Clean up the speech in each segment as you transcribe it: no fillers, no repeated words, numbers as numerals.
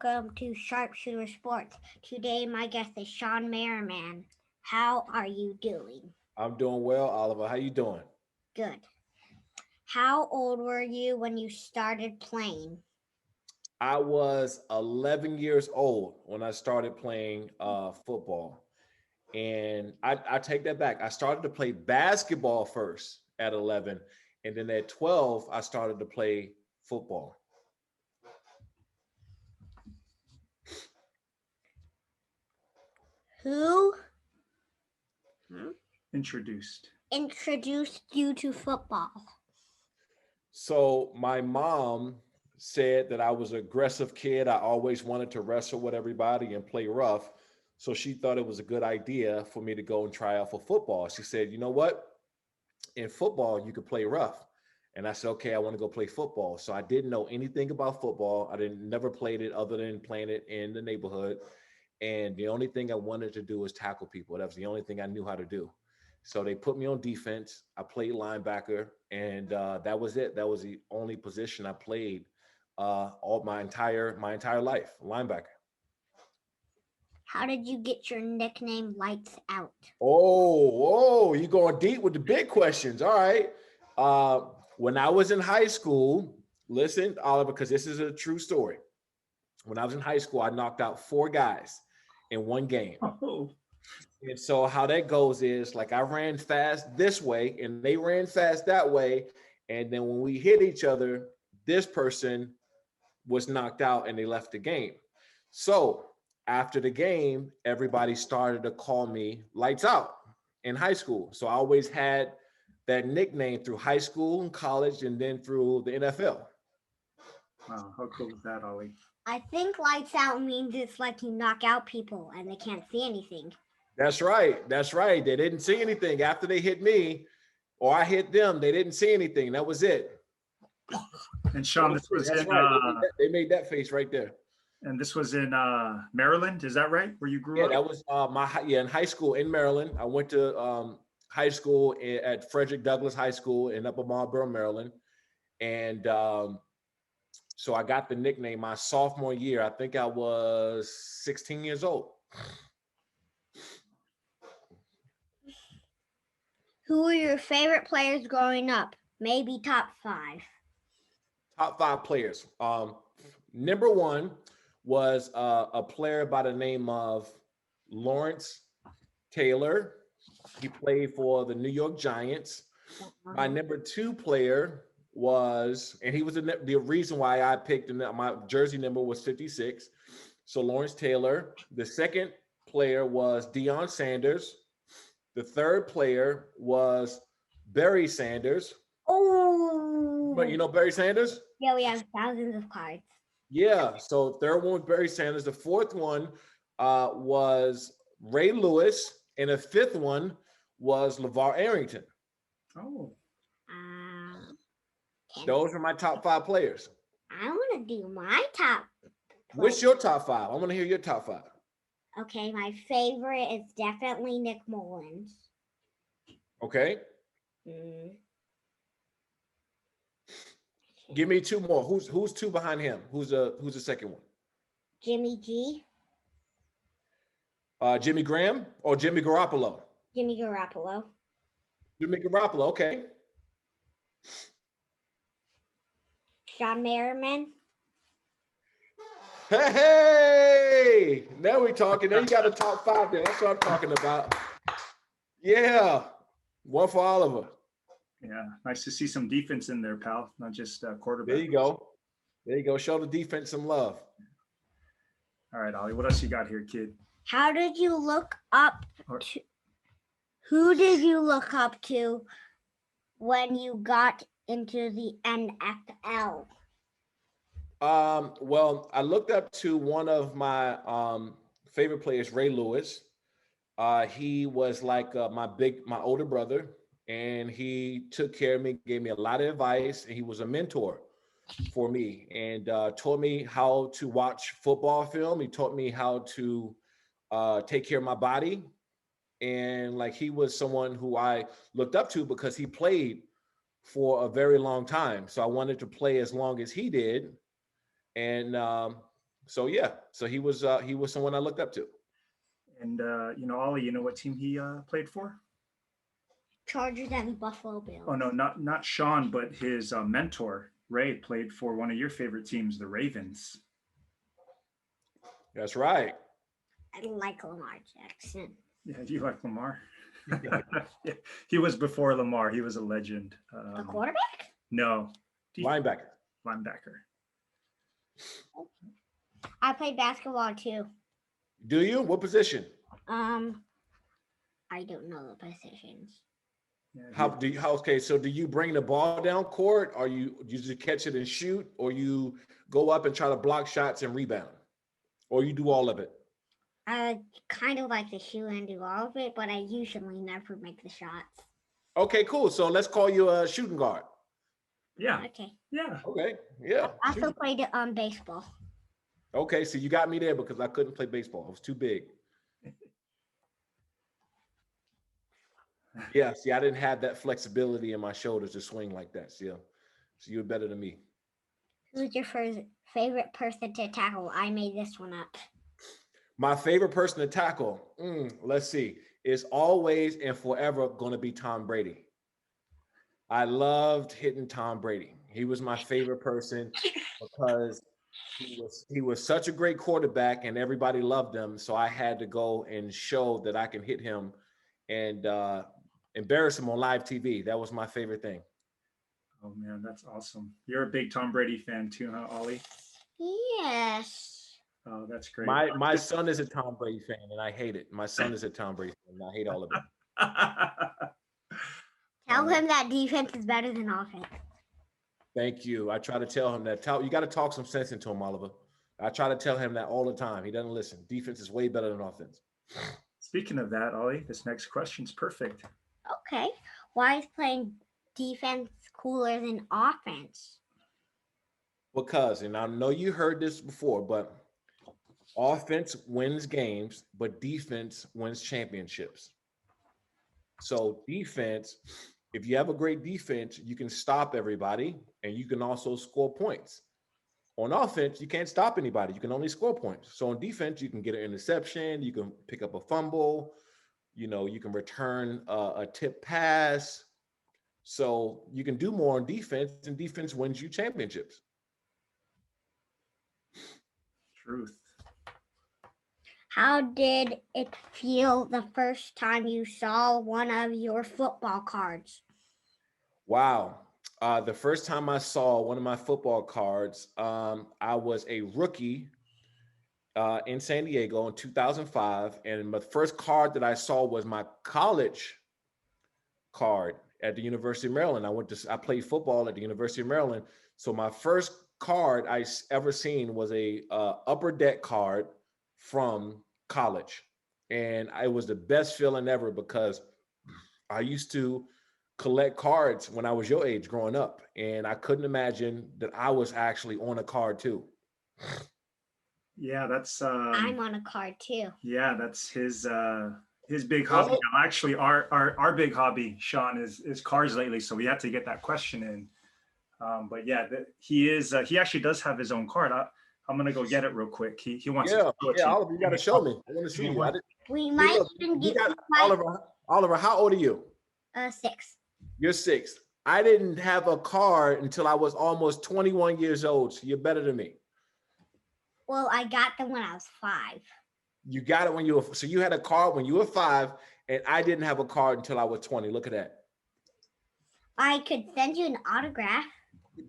welcome to Sharpshooter Sports. Today, my guest is Shawne Merriman. How are you doing? I'm doing well, Oliver. How you doing? Good. How old were you when you started playing? I was 11 years old when I started playing football. And I take that back. I started to play basketball first at 11. And then at 12, I started to play football. Who Introduced. introduced you to football? So my mom said that I was an aggressive kid. I always wanted to wrestle with everybody and play rough. So she thought it was a good idea for me to go and try out for football. She said, you know what? In football, you could play rough. And I said, okay, I want to go play football. So I didn't know anything about football. I didn't never played it other than playing it in the neighborhood. And the only thing I wanted to do was tackle people. That was the only thing I knew how to do. So they put me on defense. I played linebacker, and that was it. That was the only position I played all my entire life, linebacker. How did you get your nickname Lights Out? You going deep with the big questions. All right. When I was in high school, listen, Oliver, because this is a true story. When I was in high school, I knocked out 4 guys in one game. Oh, And so how that goes is like I ran fast this way and they ran fast that way. And then when we hit each other, this person was knocked out and they left the game. So after the game, everybody started to call me Lights Out in high school. So I always had that nickname through high school and college and then through the NFL. wow. How cool is that, Ollie? I think Lights Out means it's like you knock out people and they can't see anything. That's right. That's right. They didn't see anything after they hit me or I hit them. They didn't see anything. That was it. And Shawne, this was That's in right. They made that face right there. and this was in Maryland. Is that right? Where you grew Yeah, up? that was in high school in Maryland. I went to high school at Frederick Douglass High School in Upper Marlboro, Maryland. And so I got the nickname my sophomore year. I think I was 16 years old. Who were your favorite players growing up? Maybe top 5. Top 5 players. Number 1 was a player by the name of Lawrence Taylor. He played for the New York Giants. My number 2 player was, and he was the reason why I picked him. My jersey number was 56. So Lawrence Taylor. The second player was Deion Sanders. The third player was Barry Sanders. Oh, But you know Barry Sanders? yeah, we have thousands of cards. Yeah. So third one was Barry Sanders. The fourth one was Ray Lewis. And the fifth one was LeVar Arrington. Oh, Those are my top 5 players. I want to do my top. What's your top 5? I want to hear your top 5. Okay, my favorite is definitely Nick Mullins. Okay. Mm. Give me 2 more. Who's 2 behind him? Who's the second one? Jimmy G. Jimmy Graham or Jimmy Garoppolo? Jimmy Garoppolo. Jimmy Garoppolo. Okay. Shawne Merriman. Hey, now we're talking. Now you got a top 5 there. That's what I'm talking about. Yeah. One for Oliver. yeah. Nice to see some defense in there, pal. Not just quarterback. There you go. There you go. Show the defense some love. All right, Ollie. What else you got here, kid? How did you look up Or- to? Who did you look up to when you got into the NFL? Well, I looked up to one of my favorite players, Ray Lewis. He was like my older brother, and he took care of me, gave me a lot of advice, and he was a mentor for me, and taught me how to watch football film. He taught me how to take care of my body, and like he was someone who I looked up to because he played for a very long time. So I wanted to play as long as he did. And So yeah, so he was someone I looked up to. And Ollie, you know what team he played for? Chargers and Buffalo Bills. Oh no, not Sean, but his mentor Ray played for one of your favorite teams, the Ravens. That's right. I like Lamar Jackson. Yeah, you like Lamar? Yeah, he was before Lamar. He was a legend. The quarterback? No, Linebacker. linebacker. I played basketball too. Do you? What position? I don't know the positions. Yeah, Okay, so do you bring the ball down court, or you just catch it and shoot, or you go up and try to block shots and rebound, or you do all of it? I kind of like to shoot and do all of it, but I usually never make the shots. Okay, cool. So let's call you a shooting guard. yeah, Okay. yeah. Okay, yeah. I also shoot. played baseball. Okay, so you got me there because I couldn't play baseball. I was too big. Yeah, see, I didn't have that flexibility in my shoulders to swing like that. So you're better than me. Who's your favorite person to tackle? I made this one up. My favorite person to tackle, let's see, is always and forever going to be Tom Brady. I loved hitting Tom Brady. He was my favorite person because he was such a great quarterback and everybody loved him. So I had to go and show that I can hit him and embarrass him on live TV. That was my favorite thing. Oh man, that's awesome. You're a big Tom Brady fan too, huh, Ollie? Yes. Oh, that's great. My son is a Tom Brady fan and I hate it. My son is a Tom Brady fan and I hate all of it. Tell him that defense is better than offense. Thank you. I try to tell him that. You got to talk some sense into him, Oliver. I try to tell him that all the time. He doesn't listen. Defense is way better than offense. Speaking of that, Ollie, this next question's perfect. Okay. Why is playing defense cooler than offense? Because, and I know you heard this before, but offense wins games, but defense wins championships. So defense, if you have a great defense, you can stop everybody and you can also score points. On offense, you can't stop anybody. You can only score points. So on defense, you can get an interception, you can pick up a fumble, you can return a tip pass. So you can do more on defense, and defense wins you championships. Truth. How did it feel the first time you saw one of your football cards? Wow. The first time I saw one of my football cards, I was a rookie in San Diego in 2005. And my first card that I saw was my college card at the University of Maryland. I played football at the University of Maryland. So my first card I ever seen was a upper deck card from college. And it was the best feeling ever because I used to collect cards when I was your age growing up. And I couldn't imagine that I was actually on a card too. Yeah, that's I'm on a card too. yeah, that's his big hobby. Now, actually, our big hobby, Sean, is cars lately. So we had to get that question in. But yeah, he actually does have his own card. I'm gonna go get it real quick. He wants to show it to you. Oliver, you got to show me. I want to see you. We might even get Oliver, how old are you? 6. You're 6. I didn't have a car until I was almost 21 years old. So you're better than me. Well, I got them when I was 5. You got it so you had a car when you were 5, and I didn't have a car until I was 20. Look at that. I could send you an autograph.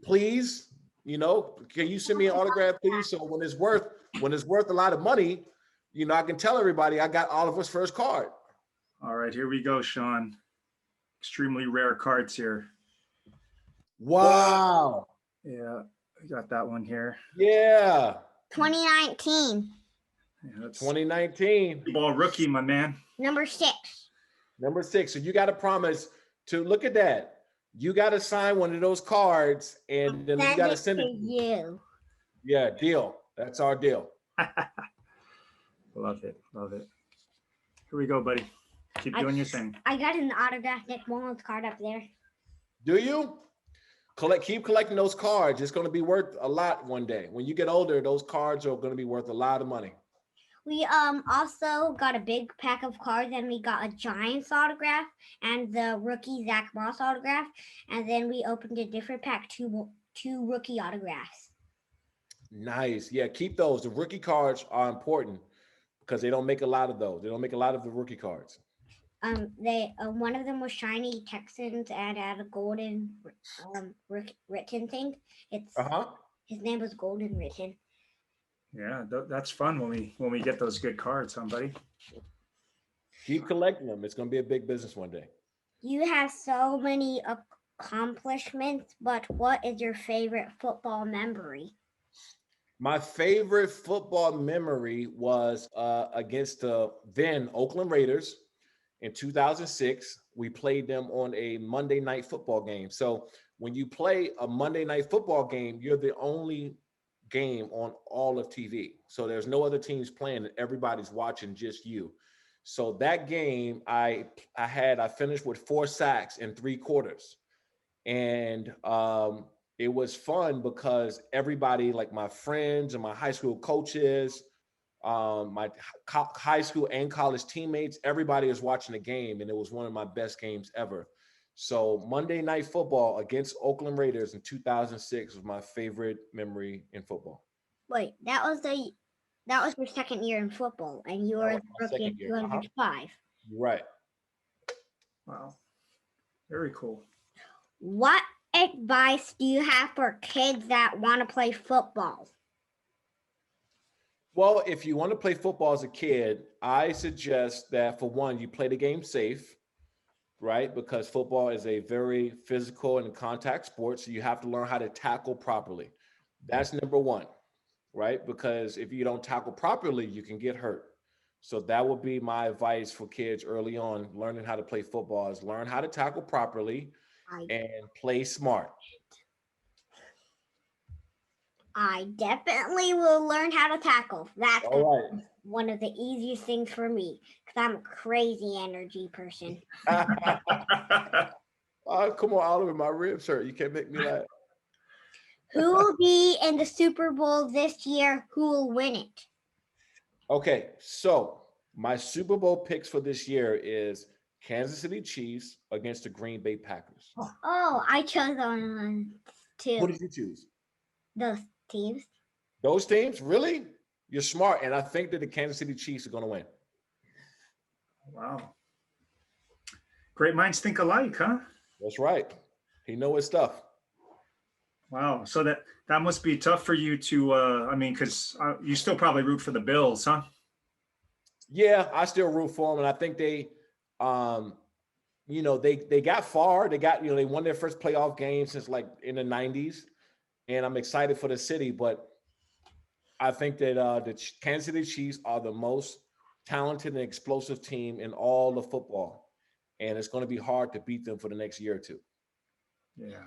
Please, can you send me an autograph, please? So when it's worth a lot of money, I can tell everybody I got Oliver's first card. All right, here we go, Sean. Extremely rare cards here. Wow. Yeah, I got that one here. Yeah. 2019. Yeah, that's 2019. ball rookie, my man. Number 6. Number 6. So you got to promise to look at that. You got to sign one of those cards, and then you got to send it to you. Yeah, deal. That's our deal. Love it. Here we go, buddy. Keep doing your thing. I got an autographed Nick Mullins card up there. Do you? Keep collecting those cards. It's going to be worth a lot one day. When you get older, those cards are going to be worth a lot of money. We also got a big pack of cards, and we got a Giants autograph and the rookie Zach Moss autograph, and then we opened a different pack, two rookie autographs. Nice. Yeah, keep those. The rookie cards are important because they don't make a lot of those. They don't make a lot of the rookie cards. They one of them was shiny Texans and had a golden written thing. It's his name was Golden Written. Yeah, that's fun when we get those good cards, huh, buddy? Keep collecting them. It's going to be a big business one day. You have so many accomplishments, but what is your favorite football memory? My favorite football memory was against the then Oakland Raiders in 2006. We played them on a Monday night football game. So when you play a Monday night football game, you're the only game on all of TV. So there's no other teams playing, and everybody's watching just you. So that game, I finished with 4 sacks in 3 quarters. And it was fun because everybody, like my friends and my high school coaches, my high school and college teammates, everybody was watching the game, and it was one of my best games ever. So Monday Night Football against Oakland Raiders in 2006 was my favorite memory in football. Wait, that was your second year in football, and you were rookie in 205. Right. Wow. Very cool. What advice do you have for kids that want to play football? Well, if you want to play football as a kid, I suggest that, for one, you play the game safe, right? Because football is a very physical and contact sport, so you have to learn how to tackle properly. That's number one, right? Because if you don't tackle properly, you can get hurt. So that would be my advice for kids early on, learning how to play football, is learn how to tackle properly and play smart. I definitely will learn how to tackle. That's all right. One of the easiest things for me, because I'm a crazy energy person. Oh, come on, Oliver, my ribs hurt. You can't make me laugh. Who will be in the Super Bowl this year? Who will win it? Okay, so my Super Bowl picks for this year is Kansas City Chiefs against the Green Bay Packers. Oh, I chose on too. Who did you choose? Those teams. Those teams? Really? You're smart. And I think that the Kansas City Chiefs are going to win. Wow. Great minds think alike, huh? That's right. He knows his stuff. Wow. So that must be tough for you to, because you still probably root for the Bills, huh? Yeah, I still root for them. And I think they got far. They won their first playoff game since like in the 90s. And I'm excited for the city, but I think that the Kansas City Chiefs are the most talented and explosive team in all of football. And it's going to be hard to beat them for the next year or two. Yeah.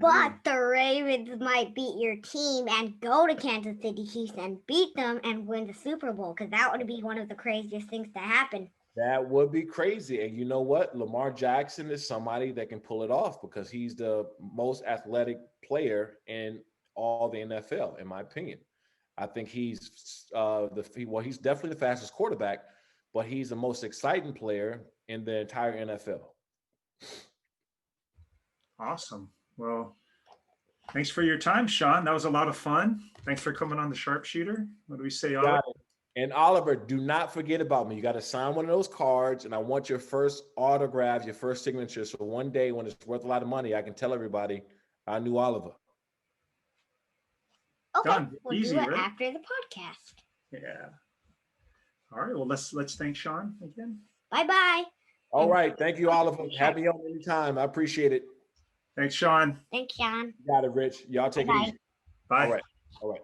But the Ravens might beat your team and go to Kansas City Chiefs and beat them and win the Super Bowl, because that would be one of the craziest things to happen. That would be crazy. And you know what? Lamar Jackson is somebody that can pull it off, because he's the most athletic player in all the NFL, in my opinion. I think he's he's definitely the fastest quarterback, but he's the most exciting player in the entire NFL. Awesome. Well, thanks for your time, Shawne. That was a lot of fun. Thanks for coming on the Sharpshooter. What do we say, Oliver? And Oliver, do not forget about me. You got to sign one of those cards, and I want your first autograph, your first signature. So one day when it's worth a lot of money, I can tell everybody I knew Oliver. Okay, Done. we'll Easy, do it right? after the podcast. Yeah. All right. Well, let's thank Shawne again. Bye-bye. All right. Thank you, Oliver. Have me on anytime. I appreciate it. Thanks, Shawne. Thanks, Shawne. You got it, Rich. Y'all take it easy. Bye. All right. All right.